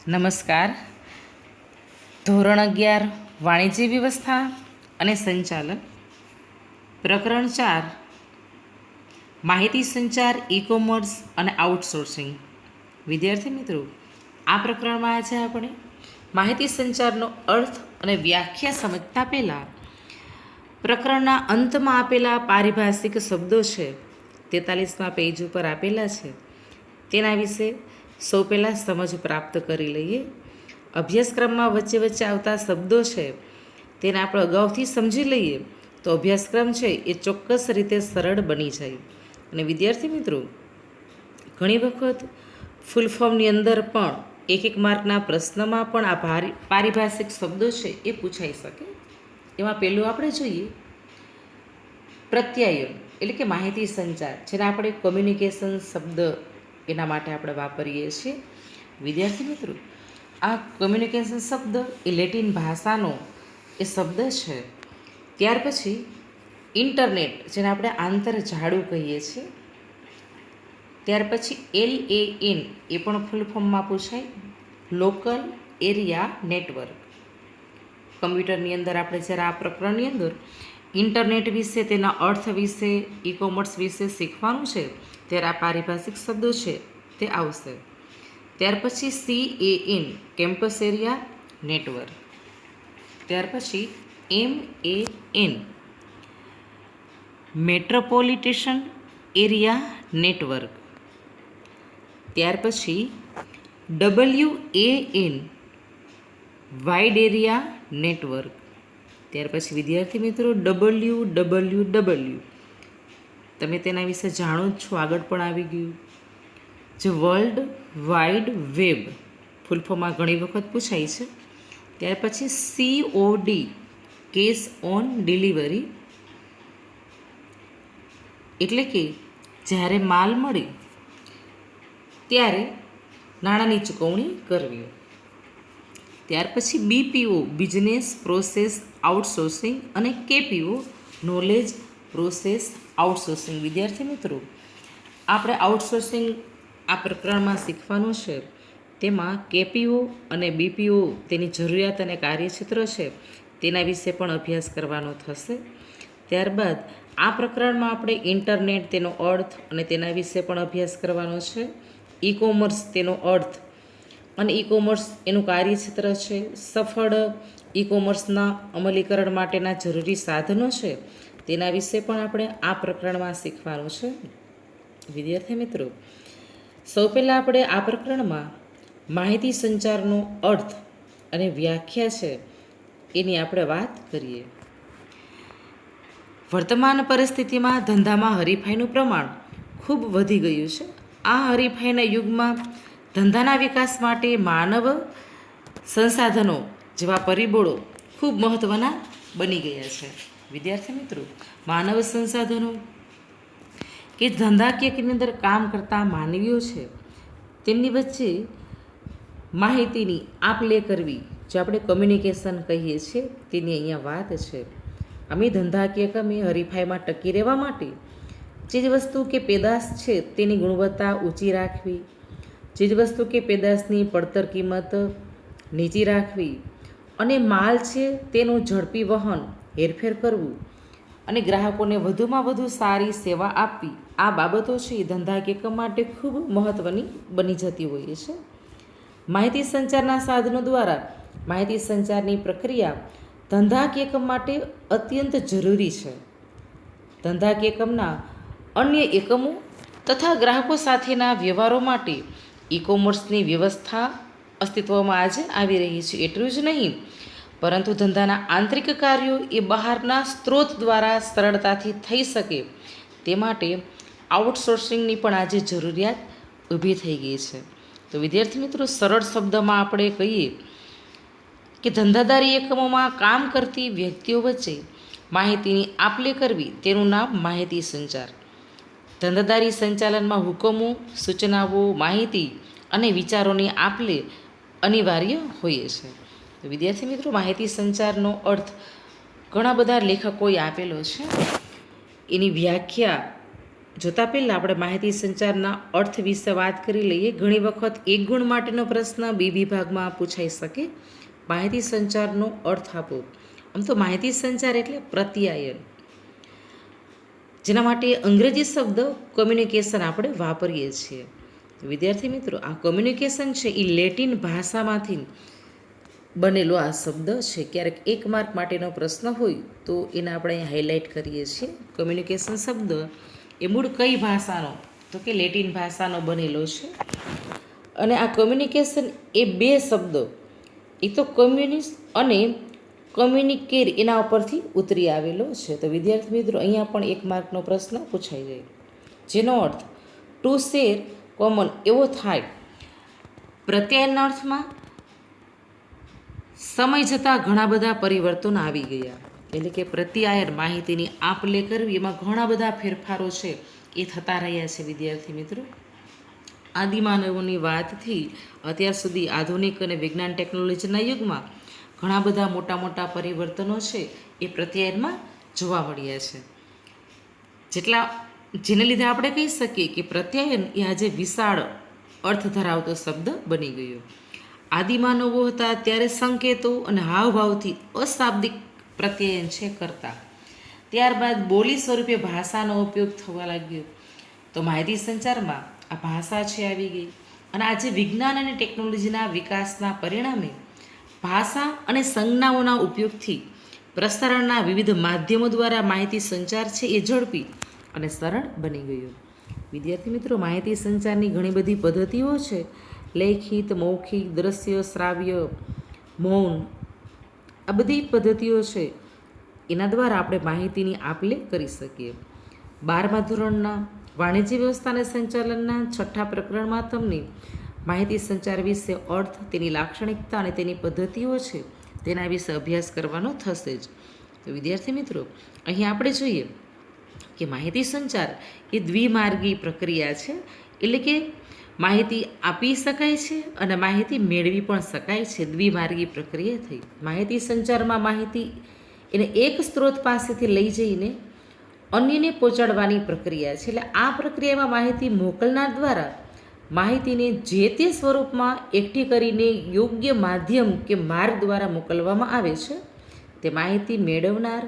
નમસ્કાર. ધોરણ 11 વાણિજ્ય વ્યવસ્થા અને સંચાલન, પ્રકરણ 4 માહિતી સંચાર, ઈ કોમર્સ અને આઉટસોર્સિંગ. વિદ્યાર્થી મિત્રો, આ પ્રકરણમાં આજે આપણે માહિતી સંચારનો અર્થ અને વ્યાખ્યા સમજતા પહેલાં પ્રકરણના અંતમાં આપેલા પારિભાષિક શબ્દો છે 43મા પેજ ઉપર આપેલા છે તેના વિશે સૌ પહેલાં સમજ પ્રાપ્ત કરી લઈએ. અભ્યાસક્રમમાં વચ્ચે વચ્ચે આવતા શબ્દો છે તેને આપણે અગાઉથી સમજી લઈએ તો અભ્યાસક્રમ છે એ ચોક્કસ રીતે સરળ બની જાય. અને વિદ્યાર્થી મિત્રો, ઘણી વખત ફૂલ ફોર્મની અંદર પણ એક માર્કના પ્રશ્નમાં પણ આ પારિભાષિક શબ્દો છે એ પૂછાઈ શકે. એમાં પહેલું આપણે જોઈએ પ્રત્યાયન, એટલે કે માહિતી સંચાર, જેને આપણે કોમ્યુનિકેશન શબ્દ એના માટે આપણે વાપરીએ છીએ. વિદ્યાર્થી મિત્રો, આ કોમ્યુનિકેશન શબ્દ એ લેટિન ભાષાનો એ શબ્દ છે. ત્યાર પછી ઇન્ટરનેટ, જેને આપણે આંતરજાળું કહીએ છીએ. ત્યાર પછી LAN એ પણ ફૂલ ફોર્મમાં પૂછાય, લોકલ એરિયા નેટવર્ક. કમ્પ્યુટરની અંદર આપણે જ્યારે આ પ્રકરણની અંદર ઇન્ટરનેટ વિશે, તેના અર્થ વિશે, ઈ કોમર્સ વિશે શીખવાનું છે ત્યારે આ પારિભાષિક શબ્દો છે તે આવશે. ત્યાર પછી CAN કેમ્પસ એરિયા નેટવર્ક. ત્યાર પછી MAN મેટ્રોપોલિટેશન એરિયા નેટવર્ક. ત્યાર પછી WAN વાઇડ એરિયા નેટવર્ક. ત્યાર પછી વિદ્યાર્થી મિત્રો WWW, તમે તેના વિશે જાણો જ છો, આગળ પણ આવી ગયું, જે વર્લ્ડ વાઇડ વેબ ફૂલ ફોર્મમાં ઘણી વખત પૂછાય છે. ત્યાર પછી COD કેશ ઓન ડિલિવરી, એટલે કે જ્યારે માલ મળે ત્યારે નાણાંની ચૂકવણી કરવી. ત્યાર પછી BPO બિઝનેસ પ્રોસેસ આઉટસોર્સિંગ અને KPO નોલેજ પ્રોસેસ આઉટસોર્સિંગ. વિદ્યાર્થી મિત્રો, આપણે આઉટસોર્સિંગ આ પ્રકરણમાં શીખવાનું છે. તેમાં KPO અને BPO તેની જરૂરિયાત અને કાર્યક્ષેત્ર છે તેના વિશે પણ અભ્યાસ કરવાનો થશે. ત્યારબાદ આ પ્રકરણમાં આપણે ઇન્ટરનેટ, તેનો અર્થ અને તેના વિશે પણ અભ્યાસ કરવાનો છે. ઈ કોમર્સ, તેનો અર્થ અને ઈ કોમર્સ એનું કાર્યક્ષેત્ર છે, સફળ ઈ કોમર્સના અમલીકરણ માટેના જરૂરી સાધનો છે તેના વિશે પણ આપણે આ પ્રકરણમાં શીખવાનું છે. વિદ્યાર્થી મિત્રો, સૌ પહેલાં આપણે આ પ્રકરણમાં માહિતી સંચારનો અર્થ અને વ્યાખ્યા છે એની આપણે વાત કરીએ. વર્તમાન પરિસ્થિતિમાં ધંધામાં હરીફાઈનું પ્રમાણ ખૂબ વધી ગયું છે. આ હરીફાઈના યુગમાં ધંધાના વિકાસ માટે માનવ સંસાધનો જેવા પરિબળો ખૂબ મહત્ત્વના બની ગયા છે. વિદ્યાર્થી મિત્રો, માનવ સંસાધનો કે ધંધાકીયની અંદર કામ કરતા માનવીઓ છે તેમની વચ્ચે માહિતીની આપ લે કરવી, જે આપણે કોમ્યુનિકેશન કહીએ છીએ, તેની અહીંયા વાત છે. અમે ધંધાકીય કમે હરીફાઈમાં ટકી રહેવા માટે ચીજવસ્તુ કે પેદાશ છે તેની ગુણવત્તા ઊંચી રાખવી, ચીજવસ્તુ કે પેદાશની પડતર કિંમત નીચી રાખવી અને માલ છે તેનું ઝડપી વહન, હેરફેર કરવું અને ગ્રાહકોને વધુમાં વધુ સારી સેવા આપવી, આ બાબતો છે એ ધંધાકીય માટે ખૂબ મહત્ત્વની બની જતી હોય છે. માહિતી સંચારના સાધનો દ્વારા માહિતી સંચારની પ્રક્રિયા ધંધાકીય એકમ માટે અત્યંત જરૂરી છે. ધંધાકીય એકમના અન્ય એકમો તથા ગ્રાહકો સાથેના વ્યવહારો માટે ઈ કોમર્સની વ્યવસ્થા અસ્તિત્વમાં આજે આવી રહી છે. એટલું જ નહીં, પરંતુ ધંધાના આંતરિક કાર્યો એ બહારના સ્ત્રોત દ્વારા સરળતાથી થઈ શકે તે માટે આઉટસોર્સિંગની પણ આજે જરૂરિયાત ઊભી થઈ ગઈ છે. તો વિદ્યાર્થી મિત્રો, સરળ શબ્દમાં આપણે કહીએ કે ધંધાદારી એકમોમાં કામ કરતી વ્યક્તિઓ વચ્ચે માહિતીની આપ-લે કરવી તેનું નામ માહિતી સંચાર. ધંધાદારી સંચાલનમાં હુકમો, સૂચનાઓ, માહિતી અને વિચારોની આપ-લે અનિવાર્ય હોય છે. તો વિદ્યાર્થી મિત્રો, માહિતી સંચારનો અર્થ ઘણા બધા લેખકોએ આપેલો છે. એની વ્યાખ્યા જોતા પહેલાં આપણે માહિતી સંચારના અર્થ વિશે વાત કરી લઈએ. ઘણી વખત એક ગુણ માટેનો પ્રશ્ન બી વિભાગમાં પૂછાઈ શકે. માહિતી સંચારનો અર્થ આપો. આમ તો માહિતી સંચાર એટલે પ્રત્યાયન, જેના માટે અંગ્રેજી શબ્દ કોમ્યુનિકેશન આપણે વાપરીએ છીએ. વિદ્યાર્થી મિત્રો, આ કોમ્યુનિકેશન છે એ લેટિન ભાષામાંથી બનેલો આ શબ્દ છે. ક્યારેક એક માર્ક માટેનો પ્રશ્ન હોય તો એને આપણે અહીં હાઇલાઇટ કરીએ છીએ. કોમ્યુનિકેશન શબ્દ એ મૂળ કઈ ભાષાનો, તો કે લેટિન ભાષાનો બનેલો છે. અને આ કોમ્યુનિકેશન એ બે શબ્દો, એ તો કોમ્યુનિસ્ટ અને કોમ્યુનિકેર એના ઉપરથી ઉતરી આવેલો છે. તો વિદ્યાર્થી મિત્રો, અહીંયા પણ એક માર્કનો પ્રશ્ન પૂછાઈ જાય, જેનો અર્થ ટુ શેર કોમન એવો થાય. પ્રત્યાયનના અર્થમાં સમય જતાં ઘણા બધા પરિવર્તન આવી ગયા, એટલે કે પ્રત્યાયન માહિતીની આપ લે કરવી, એમાં ઘણા બધા ફેરફારો છે એ થતા રહ્યા છે. વિદ્યાર્થી મિત્રો, આદિમાનવોની વાતથી અત્યાર સુધી આધુનિક અને વિજ્ઞાન ટેકનોલોજીના યુગમાં ઘણા બધા મોટા મોટા પરિવર્તનો છે એ પ્રત્યાયનમાં જોવા મળ્યા છે. જેને લીધે આપણે કહી શકીએ કે પ્રત્યાયન એ આજે વિશાળ અર્થ ધરાવતો શબ્દ બની ગયો. આદિમાનવો હતા ત્યારે સંકેતો અને હાવભાવથી અશાબ્દિક પ્રત્યાયન છે કરતા. ત્યારબાદ બોલી સ્વરૂપે ભાષાનો ઉપયોગ થવા લાગ્યો. તો માહિતી સંચારમાં આ ભાષા છે આવી ગઈ. અને આજે વિજ્ઞાન અને ટેકનોલોજીના વિકાસના પરિણામે ભાષા અને સંજ્ઞાઓના ઉપયોગથી પ્રસારણના વિવિધ માધ્યમો દ્વારા માહિતી સંચાર છે એ ઝડપી અને સરળ બની ગયો. વિદ્યાર્થી મિત્રો, માહિતી સંચારની ઘણી બધી પદ્ધતિઓ છે. લેખિત, મૌખિક, દ્રશ્ય, શ્રાવ્ય, મૌન, આ બધી પદ્ધતિઓ છે એના દ્વારા આપણે માહિતીની આપ-લે કરી શકીએ. 12મા ધોરણના વાણિજ્ય વ્યવસ્થા અને સંચાલનના 6ઠ્ઠા પ્રકરણમાં તમને માહિતી સંચાર વિશે અર્થ, તેની લાક્ષણિકતા અને તેની પદ્ધતિઓ છે તેના વિશે અભ્યાસ કરવાનો થશે જ. તો વિદ્યાર્થી મિત્રો, અહીં આપણે જોઈએ કે માહિતી સંચાર એ દ્વિમાર્ગી પ્રક્રિયા છે. એટલે કે માહિતી આપી શકાય છે અને માહિતી મેળવી પણ શકાય છે. દ્વિમાર્ગી પ્રક્રિયા થઈ. માહિતી સંચારમાં માહિતી એને એક સ્ત્રોત પાસેથી લઈ જઈને અન્યને પહોંચાડવાની પ્રક્રિયા છે. એટલે આ પ્રક્રિયામાં માહિતી મોકલનાર દ્વારા માહિતીને જે તે સ્વરૂપમાં એકઠી કરીને યોગ્ય માધ્યમ કે માર્ગ દ્વારા મોકલવામાં આવે છે. તે માહિતી મેળવનાર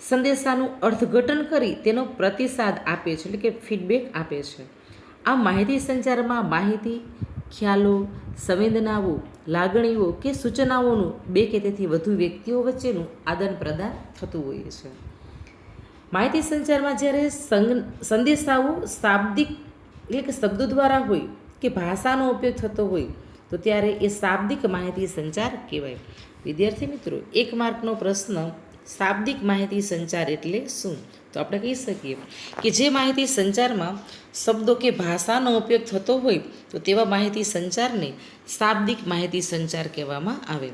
સંદેશાનું અર્થઘટન કરી તેનો પ્રતિસાદ આપે છે, એટલે કે ફીડબેક આપે છે. આ માહિતી સંચારમાં માહિતી, ખ્યાલો, સંવેદનાઓ, લાગણીઓ કે સૂચનાઓનું બે કે તેથી વધુ વ્યક્તિઓ વચ્ચેનું આદાન પ્રદાન થતું હોય છે. માહિતી સંચારમાં જ્યારે સંદેશાઓ શાબ્દિક એટલે કે શબ્દો દ્વારા હોય કે ભાષાનો ઉપયોગ થતો હોય તો ત્યારે એ શાબ્દિક માહિતી સંચાર કહેવાય. વિદ્યાર્થી મિત્રો, એક માર્કનો પ્રશ્ન, શાબ્દિક માહિતી સંચાર એટલે શું? તો આપણે કહી શકીએ કે જે માહિતી સંચારમાં શબ્દો કે ભાષાનો ઉપયોગ થતો હોય તો તેવા માહિતી સંચારને શાબ્દિક માહિતી સંચાર કહેવામાં આવે.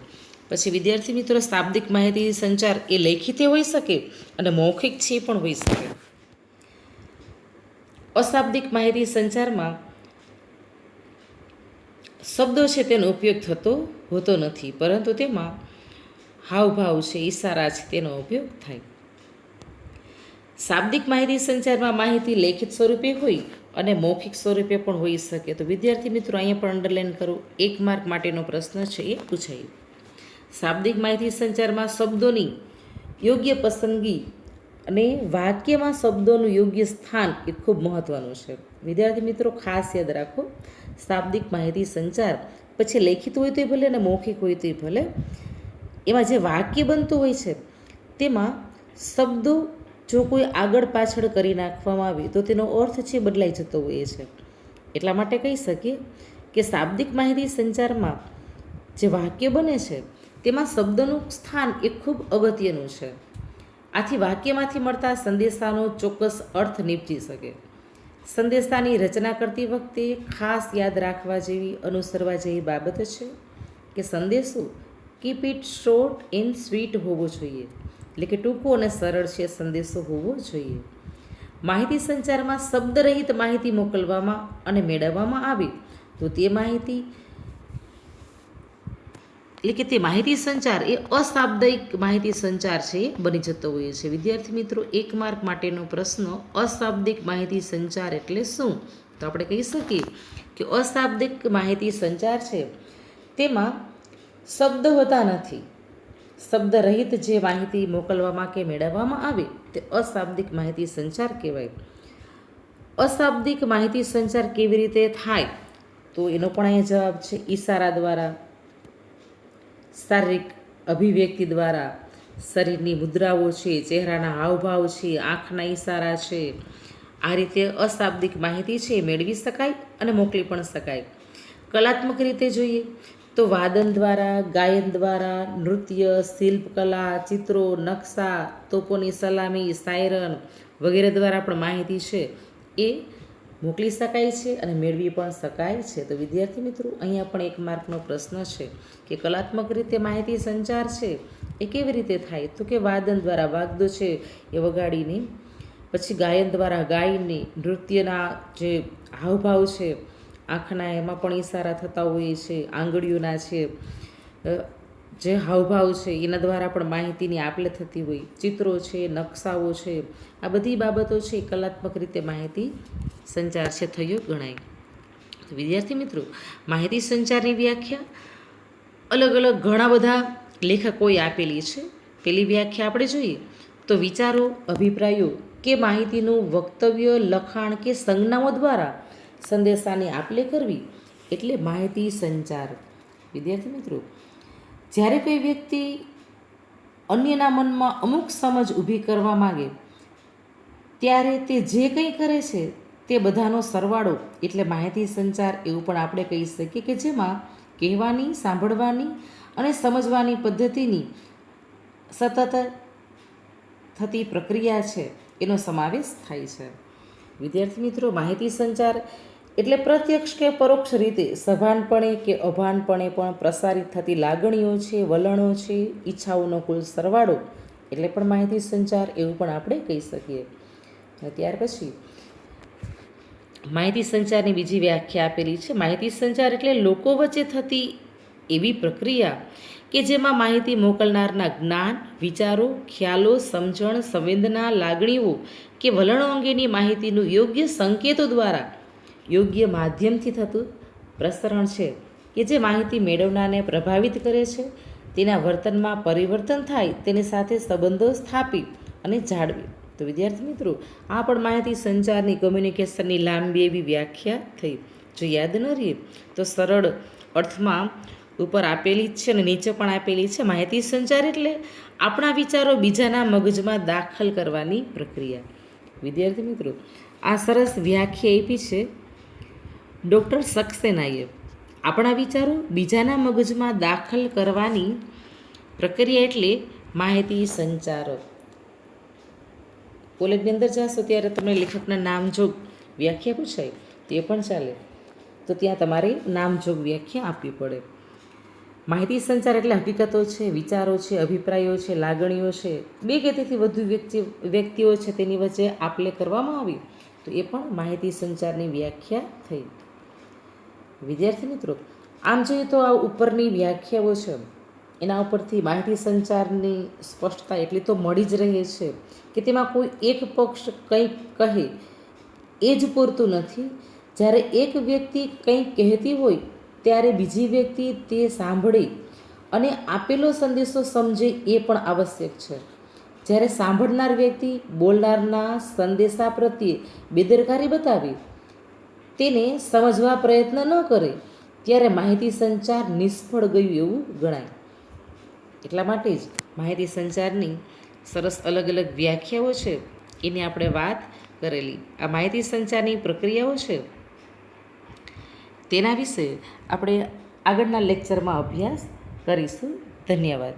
પછી વિદ્યાર્થી મિત્રો, શાબ્દિક માહિતી સંચાર એ લેખિત હોઈ શકે અને મૌખિક છે પણ હોઈ શકે. અશાબ્દિક માહિતી સંચારમાં શબ્દો છે તેનો ઉપયોગ થતો હોતો નથી, પરંતુ તેમાં હાવભાવ છે, ઈશારા છે તેનો ઉપયોગ થાય. શાબ્દિક માહિતી સંચારમાં માહિતી લેખિત સ્વરૂપે હોય અને મૌખિક સ્વરૂપે પણ હોઈ શકે. તો વિદ્યાર્થી મિત્રો, અહીંયા પણ અંડરલાઈન કરો, 1 માર્ક માટેનો પ્રશ્ન છે એ પૂછાય. શાબ્દિક માહિતી સંચારમાં શબ્દોની યોગ્ય પસંદગી અને વાક્યમાં શબ્દોનું યોગ્ય સ્થાન એ ખૂબ મહત્ત્વનું છે. વિદ્યાર્થી મિત્રો, ખાસ યાદ રાખો, શાબ્દિક માહિતી સંચાર પછી લેખિત હોય તોય ભલે અને મૌખિક હોય તોય ભલે, એમાં જે વાક્ય બનતું હોય છે તેમાં શબ્દો જો કોઈ આગળ પાછળ કરી નાખવામાં આવે તો તેનો અર્થ છે બદલાઈ જતો હોય છે. એટલા માટે કહી શકીએ કે શાબ્દિક માહિતી સંચારમાં જે વાક્ય બને છે તેમાં શબ્દનું સ્થાન એ ખૂબ અગત્યનું છે. આથી વાક્યમાંથી મળતા સંદેશાનો ચોક્કસ અર્થ નીપજી શકે. સંદેશાની રચના કરતી વખતે ખાસ યાદ રાખવા જેવી, અનુસરવા જેવી બાબત છે કે સંદેશો keep it short and sweet હોવો જોઈએ, એટલે કે ટૂંકો અને સરળ છે સંદેશો હોવો જોઈએ. માહિતી સંચારમાં શબ્દરહિત માહિતી મોકલવામાં અને મેળવવામાં આવે તો તે માહિતી એટલે કે તે માહિતી સંચાર એ અશાબ્દિક માહિતી સંચાર છે એ બની જતો હોય છે. વિદ્યાર્થી મિત્રો, 1 માર્ક માટેનો પ્રશ્ન, અશાબ્દિક માહિતી સંચાર એટલે શું? તો આપણે કહી શકીએ કે અશાબ્દિક માહિતી સંચાર છે તેમાં શબ્દ હોતા નથી. શબ્દ રહિત જે માહિતી મોકલવામાં કે મેળવવામાં આવે તે અશાબ્દિક માહિતી સંચાર કહેવાય. અશાબ્દિક માહિતી સંચાર કેવી રીતે થાય? તો એનો પણ અહીંયા જવાબ છે ઈશારા દ્વારા, શારીરિક અભિવ્યક્તિ દ્વારા, શરીરની મુદ્રાઓ છે, ચહેરાના હાવભાવ છે, આંખના ઈશારા છે. આ રીતે અશાબ્દિક માહિતી છે મેળવી શકાય અને મોકલી પણ શકાય. કલાત્મક રીતે જોઈએ તો વાદન દ્વારા, ગાયન દ્વારા, નૃત્ય, શિલ્પકલા, ચિત્રો, નકશા, તોપોની સલામી, સાયરન વગેરે દ્વારા પણ માહિતી છે એ મોકલી શકાય છે અને મેળવી પણ શકાય છે. તો વિદ્યાર્થી મિત્રો, અહીંયા પણ 1 માર્કનો પ્રશ્ન છે કે કલાત્મક રીતે માહિતી સંચાર છે એ કેવી રીતે થાય? તો કે વાદન દ્વારા, વાગદો છે એ વગાડીને, પછી ગાયન દ્વારા ગાઈને, નૃત્યના જે હાવભાવ છે, આંખના એમાં પણ ઈશારા થતા હોય છે, આંગળીઓના છે જે હાવભાવ છે એના દ્વારા પણ માહિતીની આપલે થતી હોય, ચિત્રો છે, નકશાઓ છે, આ બધી બાબતો છે એ કલાત્મક રીતે માહિતી સંચાર છે થયો ગણાય. તો વિદ્યાર્થી મિત્રો, માહિતી સંચારની વ્યાખ્યા અલગ અલગ ઘણા બધા લેખકોએ આપેલી છે. પેલી વ્યાખ્યા આપણે જોઈએ તો વિચારો, અભિપ્રાયો કે માહિતીનું વક્તવ્ય, લખાણ કે સંજ્ઞાઓ દ્વારા સંદેશાની આપલે કરવી એટલે માહિતી સંચાર. વિદ્યાર્થી મિત્રો, જ્યારે કોઈ વ્યક્તિ અન્યના મનમાં અમુક સમજ ઊભી કરવા માગે ત્યારે તે જે કંઈ કરે છે તે બધાનો સરવાળો એટલે માહિતી સંચાર એવું પણ આપણે કહી શકીએ, કે જેમાં કહેવાની, સાંભળવાની અને સમજવાની પદ્ધતિની સતત થતી પ્રક્રિયા છે એનો સમાવેશ થાય છે. વિદ્યાર્થી મિત્રો, માહિતી સંચાર એટલે પ્રત્યક્ષ કે પરોક્ષ રીતે સભાનપણે કે અભાનપણે પણ પ્રસારિત થતી લાગણીઓ છે, વલણો છે, ઈચ્છાઓનો કુલ સરવાળો એટલે પણ માહિતી સંચાર એવું પણ આપણે કહી શકીએ. અને ત્યાર પછી માહિતી સંચારની બીજી વ્યાખ્યા આપેલી છે. માહિતી સંચાર એટલે લોકો વચ્ચે થતી એવી પ્રક્રિયા કે જેમાં માહિતી મોકલનારના જ્ઞાન, વિચારો, ખ્યાલો, સમજણ, સંવેદના, લાગણીઓ કે વલણો અંગેની માહિતીનું યોગ્ય સંકેતો દ્વારા યોગ્ય માધ્યમથી થતું પ્રસરણ છે કે જે માહિતી મેળવનારને પ્રભાવિત કરે છે, તેના વર્તનમાં પરિવર્તન થાય, તેની સાથે સંબંધો સ્થાપી અને જાળવી. તો વિદ્યાર્થી મિત્રો, આ પણ માહિતી સંચારની, કમ્યુનિકેશનની લાંબી એવી વ્યાખ્યા થઈ. જો યાદ ન રહીએ તો સરળ અર્થમાં ઉપર આપેલી જ છે અને નીચે પણ આપેલી છે. માહિતી સંચાર એટલે આપણા વિચારો બીજાના મગજમાં દાખલ કરવાની પ્રક્રિયા. વિદ્યાર્થી મિત્રો, આ સરસ વ્યાખ્યા આપી છે ડૉક્ટર સક્સેનાએ. આપણા વિચારો બીજાના મગજમાં દાખલ કરવાની પ્રક્રિયા એટલે માહિતી સંચાર. કોલેજની અંદર જશો ત્યારે તમને લેખકના નામજોગ વ્યાખ્યા પૂછાય તે પણ ચાલે, તો ત્યાં તમારે નામજોગ વ્યાખ્યા આપવી પડે. માહિતી સંચાર એટલે હકીકતો છે, વિચારો છે, અભિપ્રાયો છે, લાગણીઓ છે, 2 કે તેથી વધુ વ્યક્તિઓ છે તેની વચ્ચે આપલે કરવામાં આવી તો એ પણ માહિતી સંચારની વ્યાખ્યા થઈ. વિદ્યાર્થી મિત્રો, આમ જોઈએ તો આ ઉપરની વ્યાખ્યાઓ છે એના ઉપરથી માહિતી સંચારની સ્પષ્ટતા એટલી તો મળી જ રહે છે કે તેમાં કોઈ એક પક્ષ કંઈક કહે એ જ પૂરતું નથી. જ્યારે એક વ્યક્તિ કંઈક કહેતી હોય ત્યારે બીજી વ્યક્તિ તે સાંભળે અને આપેલો સંદેશો સમજે એ પણ આવશ્યક છે. જ્યારે સાંભળનાર વ્યક્તિ બોલનારના સંદેશા પ્રત્યે બેદરકારી બતાવે, તેને સમજવા પ્રયત્ન ન કરે ત્યારે માહિતી સંચાર નિષ્ફળ ગયું એવું ગણાય. એટલા માટે જ માહિતી સંચારની સરસ અલગ અલગ વ્યાખ્યાઓ છે એની આપણે વાત કરેલી. આ માહિતી સંચારની પ્રક્રિયાઓ છે તેના વિશે આપણે આગળના લેક્ચરમાં અભ્યાસ કરીશું. ધન્યવાદ.